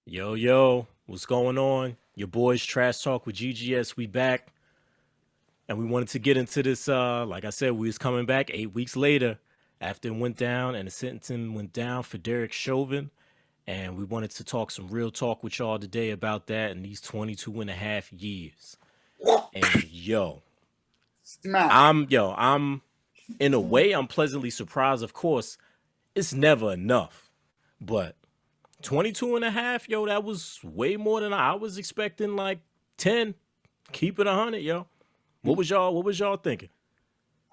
Yo, yo, what's going on? Your boys Trash Talk with GGS. We back. And we wanted to get into this. Like I said, we was coming back 8 weeks later after it went down and the sentencing went down for Derek Chauvin. And we wanted to talk some real talk with y'all today about that in these 22 and a half years. And Smack. I'm in a way, I'm pleasantly surprised. Of course, it's never enough. But 22 and a half, yo, that was way more than I was expecting, like 10. Keep it 100, yo. What was y'all thinking?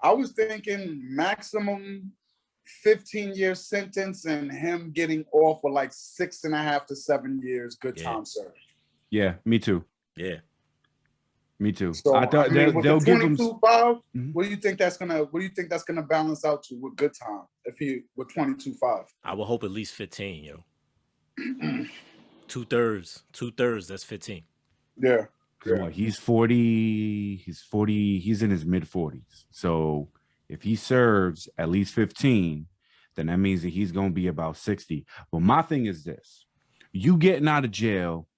I was thinking maximum 15-year sentence and him getting off for like 6.5 to 7 years. Good time, sir. Yeah, me too. Yeah. Me too. So I thought with they'll the give him 22-5, what do you think that's gonna balance out to with good time if he with 22-5? I would hope at least 15, yo. Two-thirds, that's 15. Yeah. What, he's 40, he's in his mid-40s. So if he serves at least 15, then that means that he's going to be about 60. But my thing is this. You getting out of jail,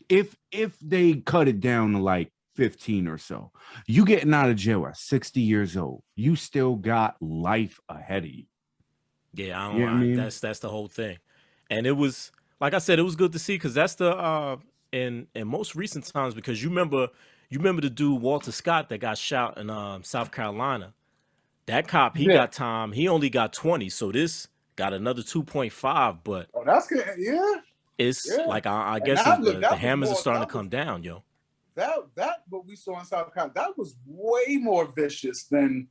if they cut it down to like 15 or so, you getting out of jail at 60 years old, you still got life ahead of you. Yeah, I mean? That's the whole thing. And it was, like I said, it was good to see because that's the in most recent times, because you remember the dude Walter Scott that got shot in South Carolina. That cop, he got time. He only got 20, so this got another 2.5. But that's good. Yeah, it's like I guess the hammers are starting to come down, yo. That what we saw in South Carolina, that was way more vicious than.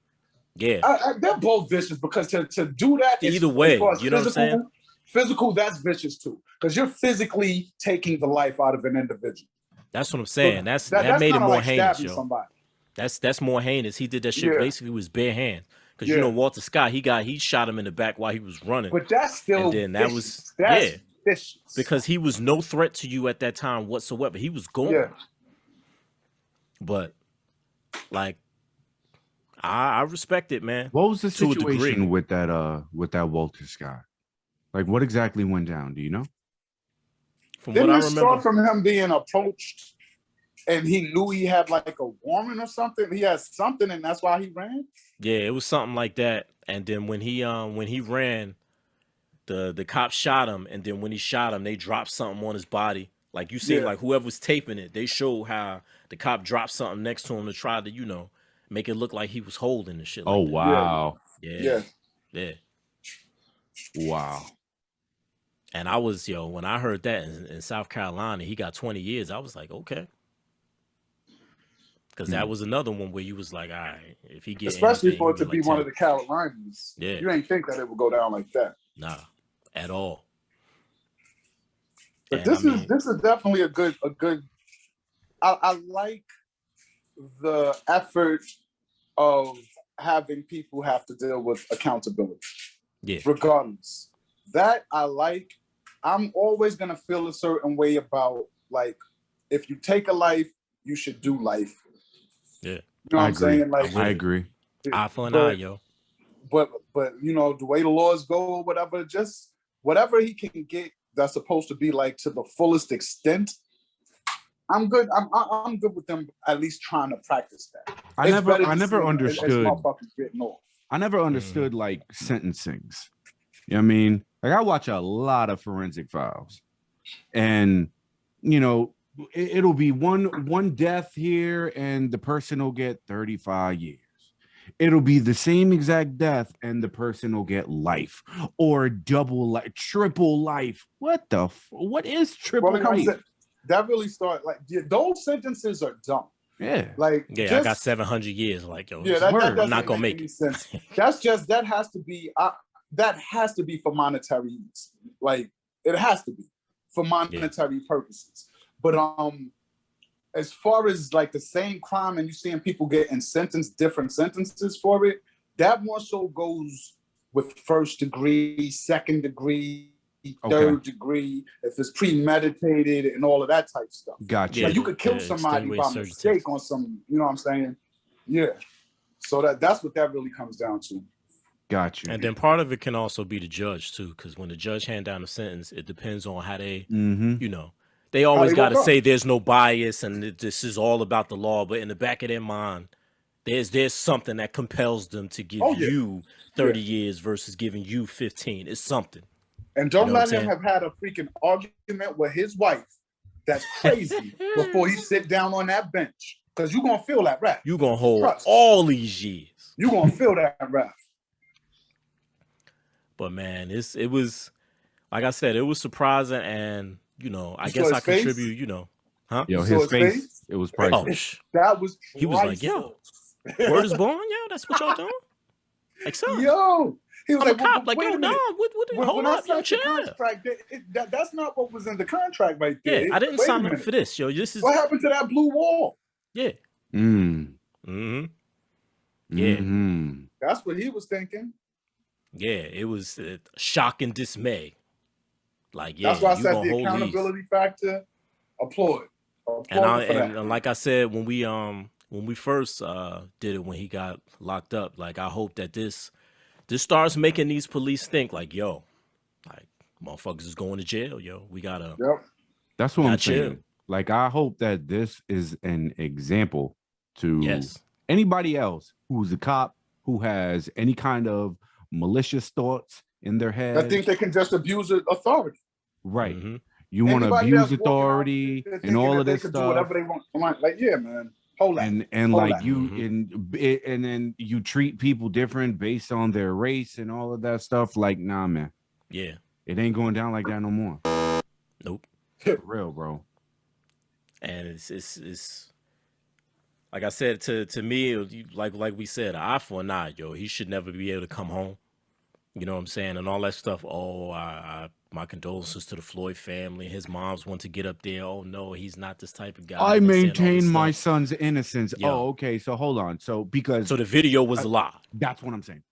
Yeah, they're both vicious because to do that, either way, you know what I'm saying? Physical, that's vicious too, because you're physically taking the life out of an individual. That's what I'm saying. That made it more like heinous, yo. Somebody. That's more heinous. He did that shit basically with his bare hand. Because you know Walter Scott, he shot him in the back while he was running. But that's still and then vicious. That's vicious. Because he was no threat to you at that time whatsoever. He was gone. Yeah. But like I respect it, man. What was the situation with that Walter Scott? Like, what exactly went down? Do you know? From what I remember, start from him being approached, and he knew he had like a warrant or something. He had something, and that's why he ran. Yeah, it was something like that. And then when he ran, the cops shot him. And then when he shot him, they dropped something on his body. Like you see, like whoever was taping it, they showed how the cop dropped something next to him to try to, make it look like he was holding the shit. Oh, like wow. Yeah. Wow. And I was, when I heard that in South Carolina, he got 20 years. I was like, okay. Because that was another one where you was like, all right, if he gets especially for it to be one of the Carolinas, you ain't think that it would go down like that. Nah, at all. But this is definitely a good. I like the effort of having people have to deal with accountability. Yeah. Regardless, that I like. I'm always gonna feel a certain way about, like, if you take a life, you should do life. Yeah. You know what I'm saying? Like, I agree. Eye for an eye, yo. But the way the laws go or whatever, just whatever he can get that's supposed to be like to the fullest extent, I'm good. I'm good with them at least trying to practice that. I never understood. I never understood like sentencings. You know what I mean? Like, I watch a lot of forensic files, and it'll be one death here, and the person will get 35 years. It'll be the same exact death, and the person will get life or double life, triple life. What is triple life? That really started like those sentences are dumb. Yeah, like I got 700 years. Like, yo, I'm not gonna make it. Sense. that has to be for monetary, like it has to be for monetary purposes. But as far as like the same crime and you seeing people getting different sentences for it, that more so goes with first degree, second degree, third degree, if it's premeditated and all of that type of stuff. Gotcha. Like, you could kill somebody by mistake on some, you know what I'm saying? Yeah. So that's what that really comes down to. Got you. And then part of it can also be the judge too, because when the judge hand down a sentence, it depends on how they, you know, they always they got to woke up. say there's no bias and this is all about the law. But in the back of their mind, there's something that compels them to give Oh, yeah. you 30 years versus giving you 15. It's something. And don't You know what let I'm him saying? have had a freaking argument with his wife. That's crazy before he sit down on that bench. Because you're going to feel that wrath. You gonna hold Trust. all these years. You're going to feel that wrath. But man, it was, like I said, it was surprising, and you know, I You guess saw I his face? contribute. You know, huh? Yo, You saw his his face, face? it was Oh, priceless. That was he was like, yo, word is born, yo. That's what y'all doing. Like, son, Yo. He was I'm a like, cop. Like, wait yo, a minute. nah, what hold When I up, yo, signed chill. the contract, that's not what was in the contract right there. Yeah, I didn't Wait a sign up minute. for this, yo. This is What happened to that blue wall? yeah. Mm. Mm-hmm. Yeah. Mm-hmm. That's what he was thinking. Yeah, it was shock and dismay. Like, yeah, That's why I you said gonna the hold these. accountability factor. Applaud. And Applaud for that. and like I said, when we first did it when he got locked up, like I hope that this starts making these police think like, yo, like motherfuckers is going to jail, yo. We gotta Yep. That's what I'm chill. saying. Like, I hope that this is an example to Yes. anybody else who's a cop who has any kind of malicious thoughts in their head. I think they can just abuse authority. Right. Mm-hmm. You want to Anybody abuse that's walking out authority there and thinking all that of they this could stuff. do whatever they want. I'm like, yeah, man. Hold on. And Hold like on. you Mhm. and then you treat people different based on their race and all of that stuff. Like, nah, man, Yeah. it ain't going down like that no more. Nope. For real, bro. And it's like I said, to me, like we said, eye for an eye, yo. He should never be able to come home. You know what I'm saying? And all that stuff. Oh, my condolences to the Floyd family. His moms want to get up there. Oh no, he's not this type of guy. I and they saying all this maintain my stuff. son's innocence. Yo. Oh, okay. So hold on. So because So the video was a lie. that's what I'm saying.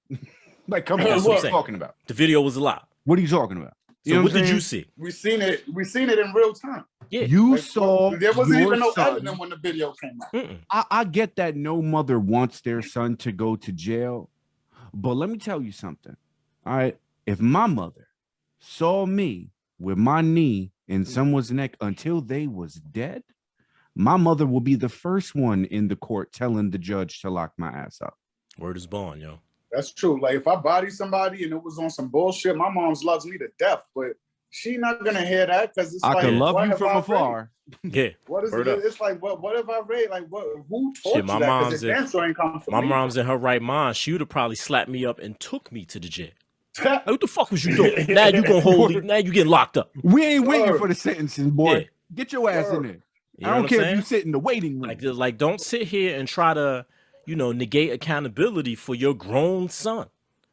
Like, come on, That's what what are I'm you saying. talking about? The video was a lie. What are you talking about? You So know what I'm did you saying? see? We seen it in real time. Yeah. You Like, saw there wasn't your even no son. editing when the video came out. Mm-mm. I get that no mother wants their son to go to jail, but let me tell you something. All right, if my mother saw me with my knee in someone's neck until they was dead, my mother will be the first one in the court telling the judge to lock my ass up. Word is born, yo. That's true. Like if I body somebody and it was on some bullshit, my mom's loves me to death, but she not gonna hear that because it's I like can love what you have from I afar. read? Yeah. What is Word it? up. It's like what have I read? Like what? Who taught Shit, you my that? mom's Because the answer ain't come from My me. mom's in her right mind. She would have probably slapped me up and took me to the jail. Like, what the fuck was you doing? Now you gonna hold. Now you getting locked up. We ain't waiting Word. for the sentencing, boy. Yeah. Get your ass in Word. there. You I know don't what care I'm if you saying? sit in the waiting room. Like don't sit here and try to, negate accountability for your grown son.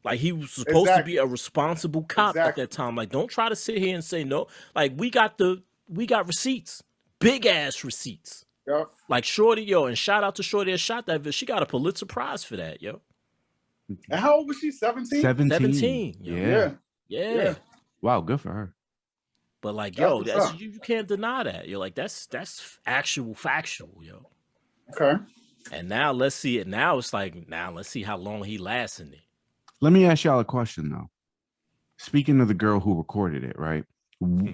Like he was supposed to be a responsible cop at that time. Like don't try to sit here and say no. Like we got receipts, big ass receipts. Yep. Like Shorty, yo, and shout out to Shorty that shot that. She got a Pulitzer Prize for that, yo. And how old was she? 17? 17. Yeah. Yeah. Wow, good for her. But like, That's yo, what's that's up. you can't deny that. You're like, that's actual factual, yo. Okay. And now let's see it. Now it's like, let's see how long he lasts in it. Let me ask y'all a question though. Speaking of the girl who recorded it, right?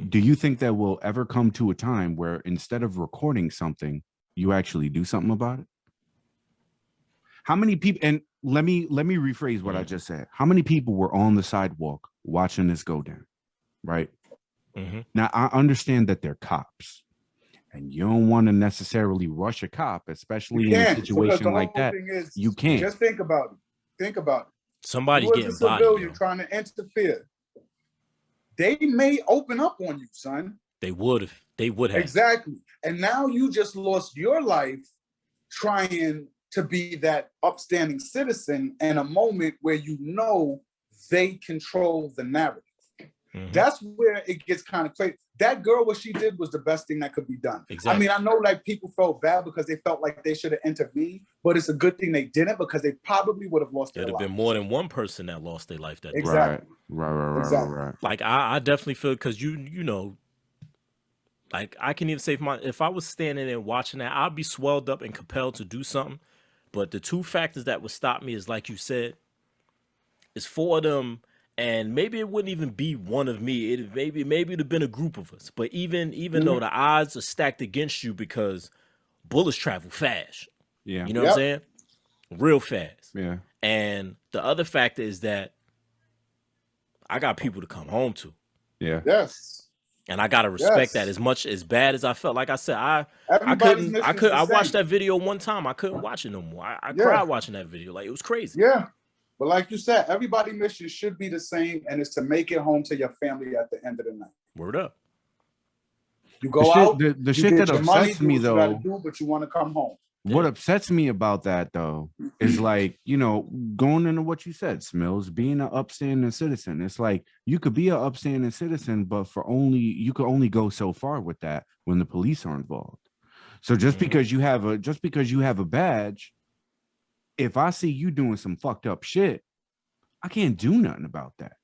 Do you think that will ever come to a time where instead of recording something, you actually do something about it? How many people, and let me rephrase what I just said. How many people were on the sidewalk watching this go down? Right? Mm-hmm. Now I understand that they're cops. And you don't want to necessarily rush a cop, especially in a situation like that. You can't. Just think about it. Think about it. Somebody's you getting as a civilian bodied, trying to interfere. They may open up on you, son. They would have. Exactly. And now you just lost your life trying to be that upstanding citizen in a moment where they control the narrative. Mm-hmm. That's where it gets kind of crazy. That girl, what she did was the best thing that could be done. Exactly. I mean, I know like people felt bad because they felt like they should have intervened, but it's a good thing they didn't because they probably would have lost their life. There'd have been more than one person that lost their life that day. Exactly. Right. Like I definitely feel because you know, like I can even say if I was standing there watching that, I'd be swelled up and compelled to do something. But the two factors that would stop me is like you said, it's four of them, and maybe it wouldn't even be one of me. Maybe it'd have been a group of us. But even though the odds are stacked against you because bullets travel fast. Yeah. You know what I'm saying? Real fast. Yeah. And the other factor is that I got people to come home to. Yeah. Yes. And I gotta respect that. As much as bad as I felt, like I said, I watched that video one time. I couldn't watch it no more. I cried watching that video. Like, it was crazy. Yeah. But like you said, everybody's mission should be the same, and it's to make it home to your family at the end of the night. Word up. You go out. The shit that upsets me though, but you want to come home. What upsets me about that though is like, you know, going into what you said, Smills, being an upstanding citizen. It's like you could be an upstanding citizen, but you could only go so far with that when the police are involved. So just because you have a badge, if I see you doing some fucked up shit, I can't do nothing about that.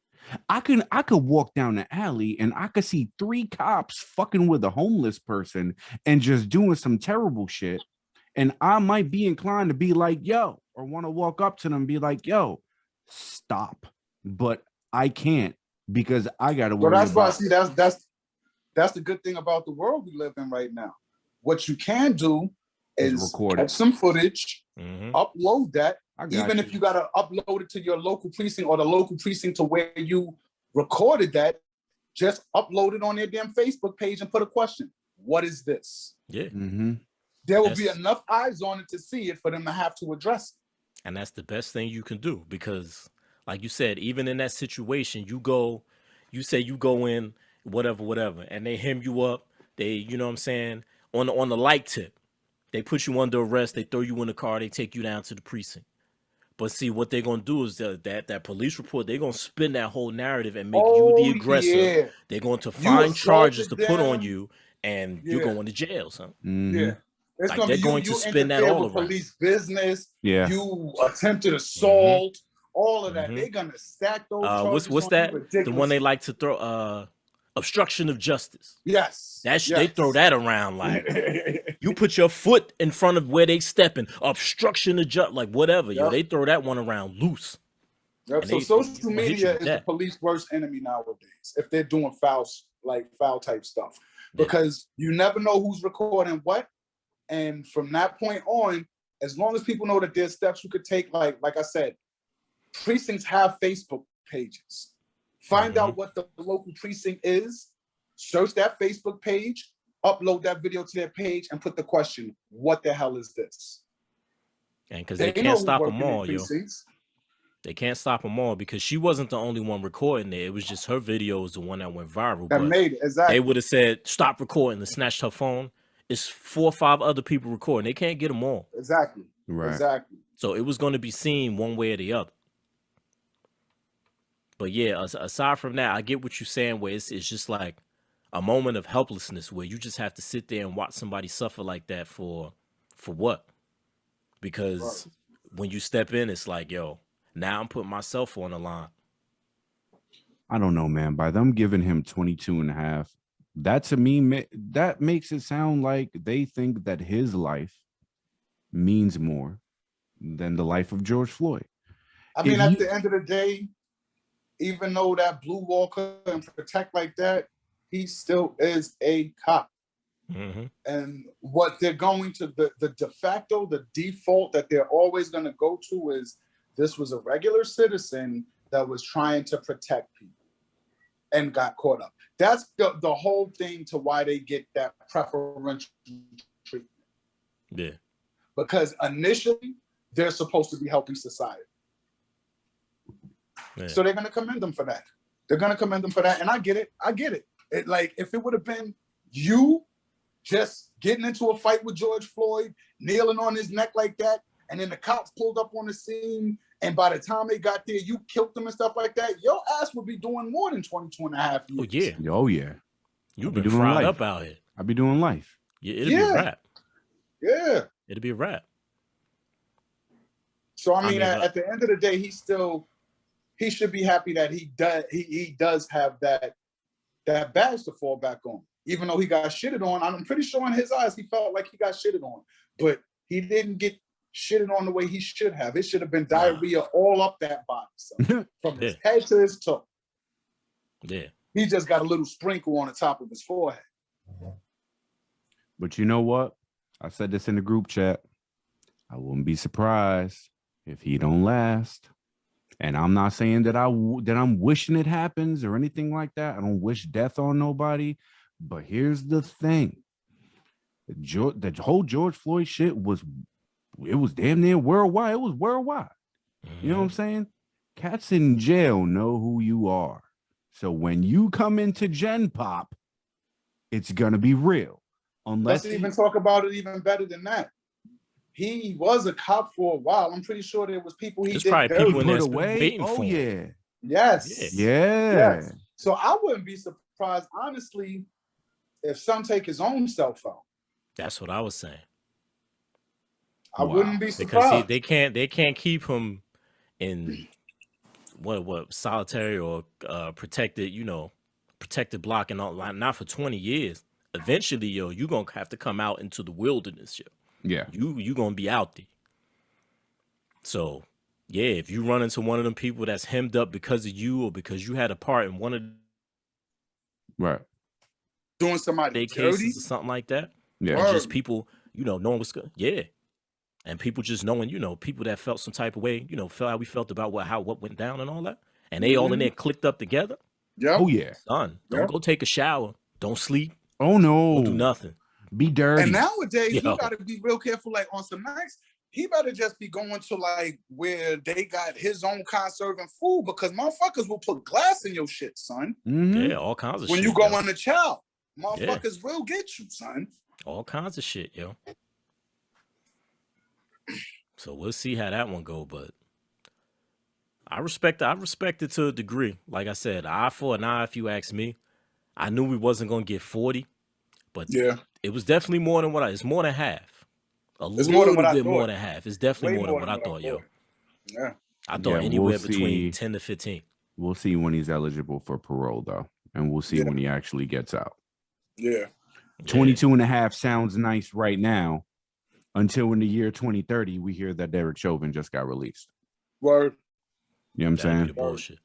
I could walk down the alley and I could see 3 cops fucking with a homeless person and just doing some terrible shit. And I might be inclined to be like, yo, or want to walk up to them and be like, yo, stop. But I can't because I got to worry that's about. Why, see, that's the good thing about the world we live in right now. What you can do is catch some footage, upload that. Even if you got to upload it to your local precinct or the local precinct to where you recorded that, just upload it on their damn Facebook page and put a question. What is this? Yeah. There will be enough eyes on it to see it for them to have to address it. And that's the best thing you can do because, like you said, even in that situation, you say you go in, whatever, and they hem you up. They, you know what I'm saying, on the light tip. They put you under arrest. They throw you in the car. They take you down to the precinct. But see, what they're going to do is that police report, they're going to spin that whole narrative and make you the aggressor. Yeah. They're going to find charges to put on you, and you're going to jail, son. Yeah. It's like they're going to spin that all around. Police business. Yeah. You attempted assault. All of that. They're going to stack those charges. What's that? The one they like to throw, obstruction of justice. Yes. They throw that around like you put your foot in front of where they stepping. Obstruction of justice, like whatever. Yo, they throw that one around loose. So social media is the police worst enemy nowadays. If they're doing foul type stuff, because you never know who's recording what. And from that point on, as long as people know that there's steps you could take, like I said, precincts have Facebook pages. Find out what the local precinct is, search that Facebook page, upload that video to their page, and put the question, what the hell is this? And because they can't stop them all, yo. They can't stop them all because she wasn't the only one recording it. It was just her video was the one that went viral. That made it, exactly. They would have said, stop recording and snatched her phone. It's 4 or 5 other people recording. They can't get them all. Exactly. Right. Exactly. So it was going to be seen one way or the other. But yeah, aside from that, I get what you're saying, where it's just like a moment of helplessness where you just have to sit there and watch somebody suffer like that for what? Because when you step in, it's like, yo, now I'm putting myself on the line. I don't know, man. By them giving him 22 and a half, that to me, that makes it sound like they think that his life means more than the life of George Floyd. I mean, at the end of the day, even though that blue wall couldn't protect like that, he still is a cop. And what they're going to, the de facto, the default that they're always going to go to is this was a regular citizen that was trying to protect people and got caught up. That's the whole thing to why they get that preferential treatment. Yeah. Because initially, they're supposed to be helping society. Yeah. So they're going to commend them for that. And I get it. Like, if it would have been you just getting into a fight with George Floyd, kneeling on his neck like that, and then the cops pulled up on the scene, and by the time they got there, you killed them and stuff like that, your ass would be doing more than 22 and a half years. Oh, yeah. Oh, yeah. You've been fried up out here. I'd be doing life. Yeah, it'll be a wrap. Yeah. It'll be a wrap. So, I mean, at the end of the day, he should be happy that he does have that badge to fall back on. Even though he got shitted on, I'm pretty sure in his eyes, he felt like he got shitted on. But he didn't get shitted on the way he should have. It should have been diarrhea all up that body, son, from his head to his toe. Yeah. He just got a little sprinkle on the top of his forehead. But you know what? I said this in the group chat. I wouldn't be surprised if he don't last. And I'm not saying that I'm wishing it happens or anything like that. I don't wish death on nobody. But here's the thing: the whole George Floyd shit was damn near worldwide. It was worldwide. You know what I'm saying? Cats in jail know who you are. So when you come into Gen Pop, it's gonna be real. Unless Let's even talk about it even better than that. He was a cop for a while. I'm pretty sure there was people he did probably people put that's away. waiting Oh for him. yeah. Yes. Yeah. Yes. So I wouldn't be surprised, honestly, if some take his own cell phone. That's what I was saying. I wouldn't be surprised. Because they can't keep him in what solitary or protected block and all, not for 20 years. Eventually, you're gonna have to come out into the wilderness, Yeah. You gonna be out there. So yeah, if you run into one of them people that's hemmed up because of you or because you had a part in one of Right. Doing somebody their dirty cases or something like that. Yeah. And just people, knowing what's good. Yeah. And people just knowing, people that felt some type of way, felt how we felt about what went down and all that. And they all in there clicked up together. Yeah. Oh yeah. Son, don't go take a shower. Don't sleep. Oh no. Don't do nothing. Be dirty. And nowadays, you got to be real careful. Like on some nights, he better just be going to like where they got his own conserving food, because motherfuckers will put glass in your shit, son. Yeah, all kinds of when shit. When you go on the chow, motherfuckers will get you, son. All kinds of shit, yo. So we'll see how that one go, but I respect it to a degree. Like I said, eye for an eye, if you ask me. I knew we wasn't gonna get 40, but it was definitely more than it's more than half. It's more than what I thought. More than half. It's definitely more than what I thought, yo. Yeah. I thought anywhere between 10 to 15. We'll see when he's eligible for parole, though. And we'll see when he actually gets out. Yeah. 22 and a half sounds nice right now. Until in the year 2030, we hear that Derek Chauvin just got released. Word. You know what I'm saying? Be the bullshit.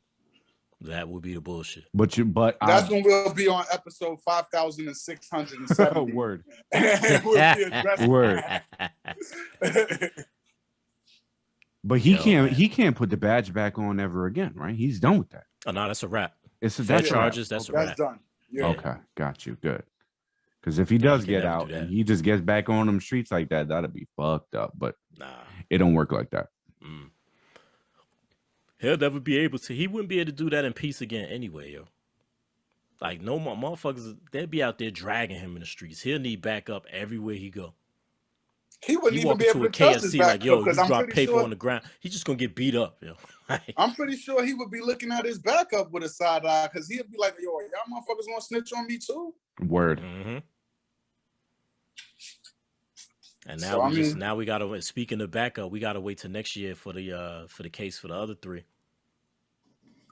That would be the bullshit. But that's when we'll be on episode 5,670. Word. We'll be addressing Word. But he can't put the badge back on ever again, right? He's done with that. Oh no, that's a wrap. That's charges. That's a wrap. That's done. Yeah. Okay, got you. Good. Because if he does get out and he just gets back on them streets like that, that'd be fucked up. But it don't work like that. He'll never be able to. He wouldn't be able to do that in peace again anyway, yo. Like, no more motherfuckers, they'd be out there dragging him in the streets. He'll need backup everywhere he go. He wouldn't even be able to KFC his like, yo, you I'm drop paper sure, on the ground. He's just gonna get beat up, yo. I'm pretty sure he would be looking at his backup with a side eye, because he'd be like, yo, y'all motherfuckers want to snitch on me too? Word. And now now we gotta, speaking of backup, we gotta wait till next year for the case for the other three.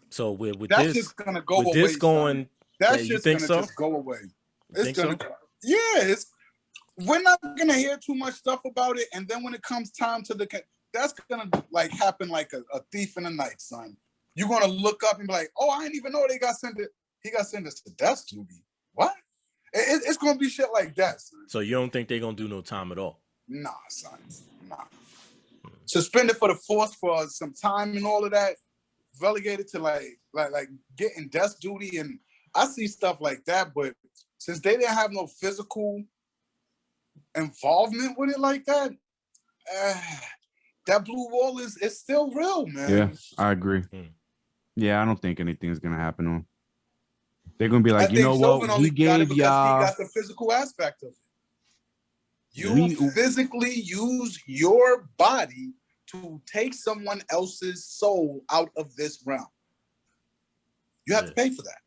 So with that's this, just gonna go away. This going, that's just gonna just go away. It's gonna, we're not gonna hear too much stuff about it, and then when it comes time to that's gonna like happen like a thief in the night, son. You're gonna look up and be like, oh, I didn't even know he got sentenced to death duty. What? It's gonna be shit like that, son. So you don't think they're gonna do no time at all? Nah, son. Nah. Suspended for the force for some time and all of that. Relegated to like getting death duty, and I see stuff like that, but since they didn't have no physical involvement with it like that, that blue wall is still real, man. Yeah, I agree. Yeah, I don't think anything's gonna happen to him. They're gonna be like, you know what? He gave y'all. He got the physical aspect of it. You physically use your body to take someone else's soul out of this realm. You have to pay for that.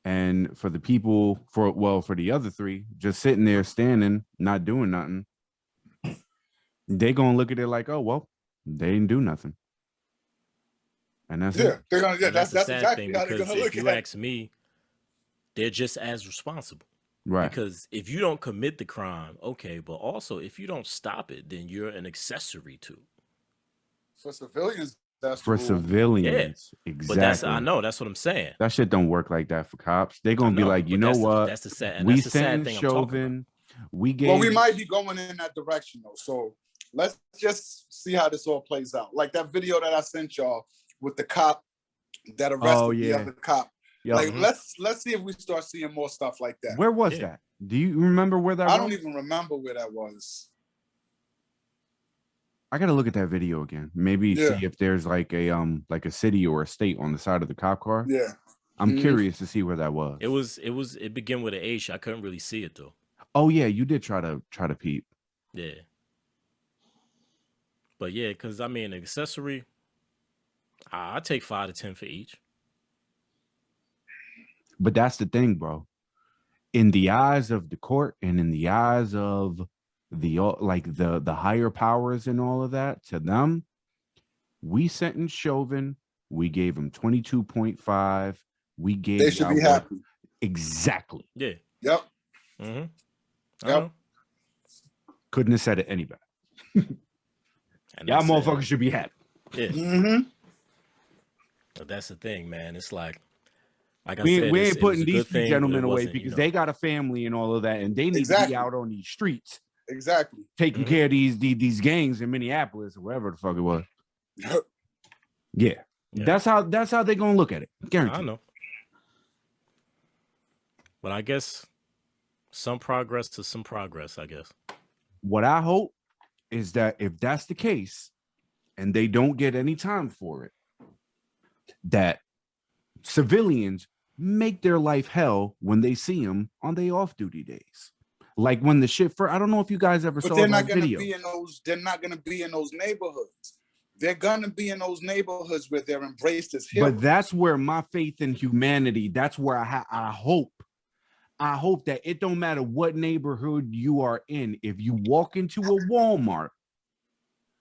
And for the people, for the other three, just sitting there standing, not doing nothing, they gonna look at it like, oh well, they didn't do nothing. And that's it. They're gonna, that's the sad exactly thing, how they're because gonna look if at you it. ask me, they're just as responsible. Right. Because if you don't commit the crime, okay, but also if you don't stop it, then you're an accessory to. For civilians, that's the For rule. civilians, But that's I exactly. know that's what I'm saying. That shit don't work like that for cops. They're I gonna be know, like, you but know that's what? that's the sad and We that's the sad sentenced thing I'm talking about. Chauvin. We Well, we gave. might be going in that direction though. So let's just see how this all plays out. Like that video that I sent y'all with the cop that arrested the other cop. Yup. Like let's see if we start seeing more stuff like that. Where was that? Do you remember where that was? I don't even remember where that was. I gotta look at that video again. Maybe see if there's like a city or a state on the side of the cop car. Yeah. I'm curious to see where that was. It began with an H. I couldn't really see it though. Oh yeah, you did try to peep. Yeah. But yeah, because I mean accessory, I take 5 to 10 for each. But that's the thing, bro. In the eyes of the court and in the eyes of the higher powers and all of that, to them, we sentenced Chauvin. We gave him 22.5. We gave. They should be happy. Exactly. Yeah. Yep. Yep. Couldn't have said it any better. Y'all motherfuckers should be happy. Yeah. But that's the thing, man. It's like I said, we ain't putting these three gentlemen away because they got a family and all of that, and they need to be out on these streets. Exactly. Taking care of these gangs in Minneapolis or wherever the fuck it was. Yeah. That's how they're gonna look at it. Guaranteed. I know. But I guess some progress to some progress, I guess. What I hope is that if that's the case and they don't get any time for it, that civilians make their life hell when they see them on their off-duty days. Like when the shit I don't know if you guys ever saw that video. They're not gonna be in those neighborhoods. They're gonna be in those neighborhoods where they're embraced as heroes. But that's where my faith in humanity, that's where I hope that it don't matter what neighborhood you are in. If you walk into a Walmart,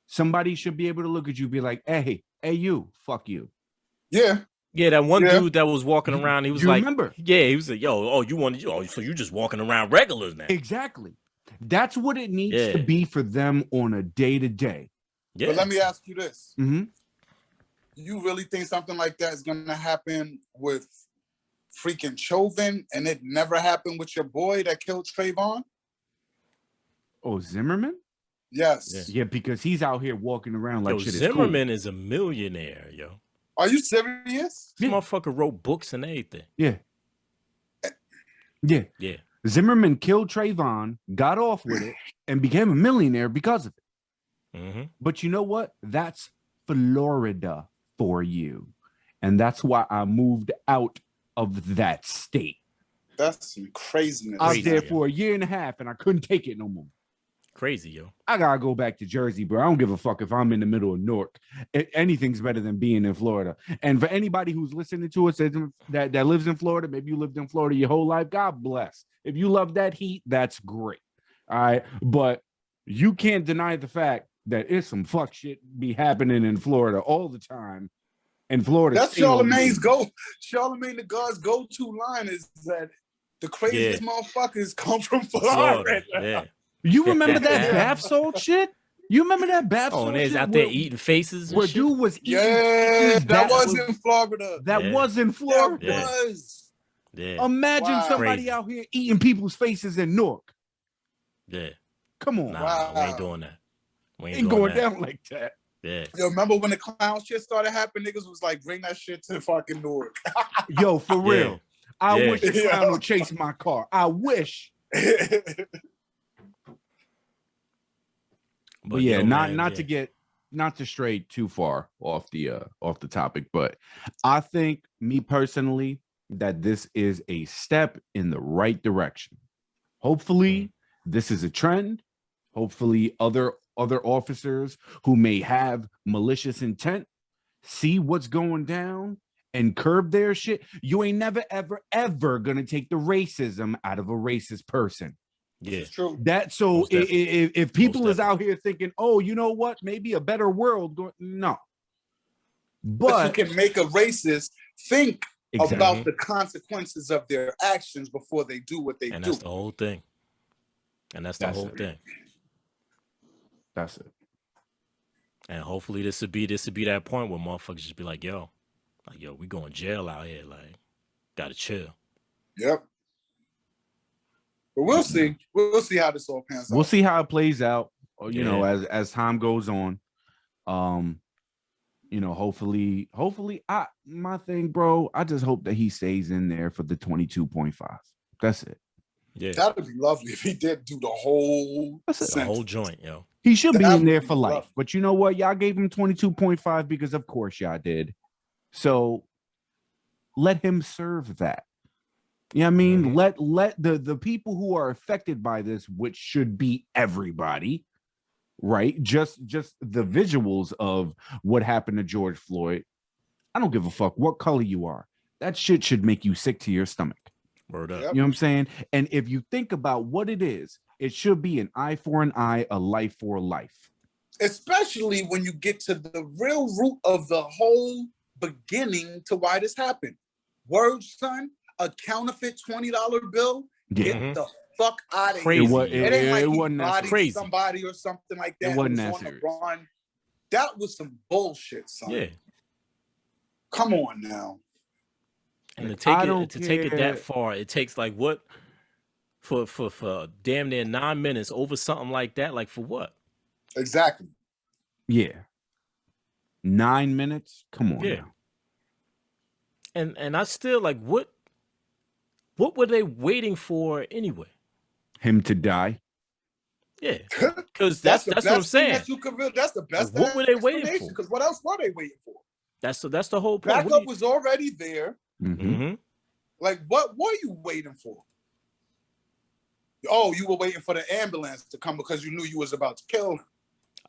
somebody should be able to look at you and be like, hey, you, fuck you. Yeah. Yeah, that one dude that was walking around, he was like, remember? Yeah, he was like, so you just walking around regular now. Exactly. That's what it needs to be for them on a day-to-day. Yeah. But let me ask you this. Mm-hmm. You really think something like that is going to happen with freaking Chauvin and it never happened with your boy that killed Trayvon? Oh, Zimmerman? Yes. Yeah, because he's out here walking around like shit Zimmerman is a millionaire, yo. Are you serious? This motherfucker wrote books and everything. Yeah. Zimmerman killed Trayvon, got off with it, and became a millionaire because of it. Mm-hmm. But you know what? That's Florida for you. And that's why I moved out of that state. That's some craziness. I was there for a year and a half and I couldn't take it no more. Crazy, yo. I gotta go back to Jersey, bro. I don't give a fuck if I'm in the middle of Newark. Anything's better than being in Florida. And for anybody who's listening to us that lives in Florida, maybe you lived in Florida your whole life, God bless. If you love that heat, that's great. All right. But you can't deny the fact that it's some fuck shit be happening in Florida all the time. And Florida. That's Charlemagne's Charlemagne the God's go-to line is that the craziest motherfuckers come from Florida. Yeah. You remember that bath salt shit? You remember that bath salt and they's shit? out there eating faces. Where dude was eating faces. That was in Florida. That was in Florida. That was. Yeah. Imagine somebody out here eating people's faces in Newark. Yeah. Come on. Nah, we ain't doing that. We ain't going down like that. Yeah. Yo, remember when the clown shit started happening? Niggas was like, bring that shit to fucking Newark. Yo, for real. I wish the clown would chase my car. I wish. But yeah, not to stray too far off the topic, but I think me personally that this is a step in the right direction. Hopefully, this is a trend. Hopefully, other officers who may have malicious intent see what's going down and curb their shit. You ain't never, ever gonna take the racism out of a racist person. Yeah, it's true. That so if people is out here thinking, oh, you know what, maybe a better world going, no. But you can make a racist think about the consequences of their actions before they do what they do. And that's the whole thing. And that's the whole thing. That's it. And hopefully this would be that point where motherfuckers just be like, yo, we going jail out here. Like, gotta chill. Yep. But we'll see. We'll see how this all pans out. We'll see how it plays out, you know, as time goes on. You know, hopefully, my thing, bro, I just hope that he stays in there for the 22.5. That's it. Yeah. That'd be lovely if he did do the whole joint, yo. He should be in there for life. But you know what? Y'all gave him 22.5 because of course y'all did. So let him serve that. You know what I mean? Let the people who are affected by this, which should be everybody, right? Just the visuals of what happened to George Floyd. I don't give a fuck what color you are. That shit should make you sick to your stomach. Word up. You know what I'm saying? And if you think about what it is, it should be an eye for an eye, a life for a life. Especially when you get to the real root of the whole beginning to why this happened. Word, son, a counterfeit $20 bill. Get the fuck out of here. It ain't like he bodied somebody or something like that. It wasn't that serious. That was some bullshit, son. Yeah. Come on now. And to take it that far, it takes like what? For damn near 9 minutes over something like that. Like for what? Exactly. Yeah. 9 minutes? Come on now. And I still like what were they waiting for anyway? Him to die? Yeah. Because that's what I'm saying. That's the best. What were they waiting for? Because what else were they waiting for? That's the whole point. Backup was already there. Mm-hmm. Like, what were you waiting for? Oh, you were waiting for the ambulance to come because you knew you was about to kill him.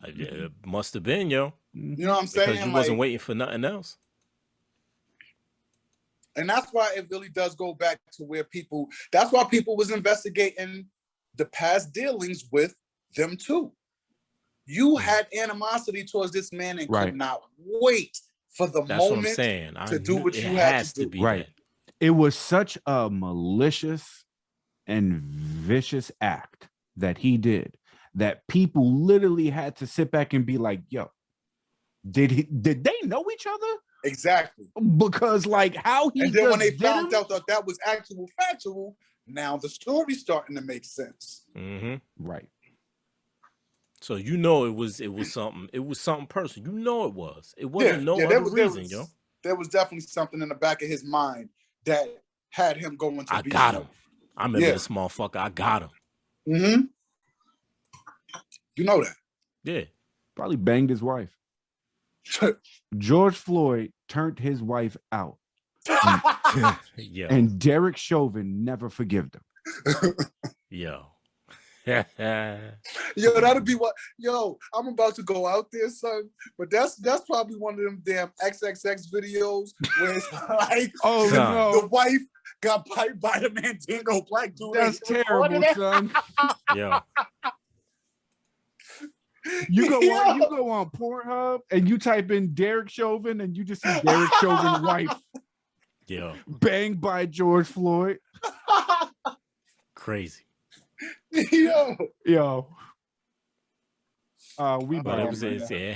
It must have been, yo. You know what I'm saying? Because you wasn't waiting for nothing else. And that's why it really does go back to where that's why people was investigating the past dealings with them too. You had animosity towards this man and could not wait for the moment to do what you had to do. Right. It was such a malicious and vicious act that he did that people literally had to sit back and be like, yo, did they know each other? Exactly. Because like how he and then when they found out that was actual factual, now the story's starting to make sense. Right. So you know it was something personal. You know it was. It wasn't other reason, yo. There was definitely something in the back of his mind that had him going to I got him. I remember this motherfucker. I got him. You know that. Yeah. Probably banged his wife. George Floyd turned his wife out. And Derek Chauvin never forgave them. Yo. Yo, that'll be what. Yo, I'm about to go out there, son. But that's probably one of them damn XXX videos where it's like, the wife got piped by the Mandingo black dude. That's terrible, son. Yeah. You go on Pornhub and you type in Derek Chauvin and you just see Derek Chauvin's wife banged by George Floyd. Crazy. Yo. It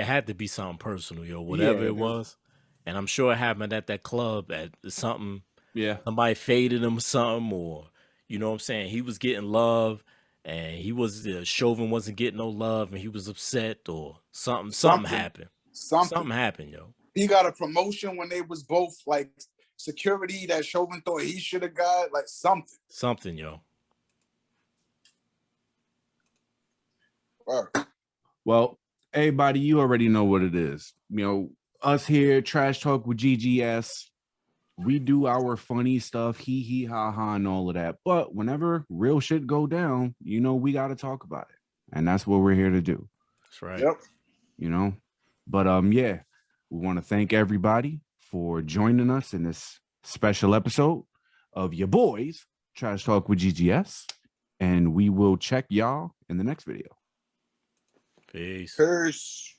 had to be something personal, yo. Whatever it was. And I'm sure it happened at that club at something. Yeah. Somebody faded him or something, or you know what I'm saying? He was getting love. And Chauvin wasn't getting no love, and he was upset, or something happened. Something happened, yo. He got a promotion when they was both like security that Chauvin thought he should have got, like something. Something, yo. Well, everybody, you already know what it is. You know, us here, Trash Talk with GGS. We do our funny stuff, hee ha ha, and all of that. But whenever real shit go down, you know, we got to talk about it, and that's what we're here to do. That's right. Yep. You know, but we want to thank everybody for joining us in this special episode of your boys Trash Talk with GGS, and we will check y'all in the next video. Peace. Peace.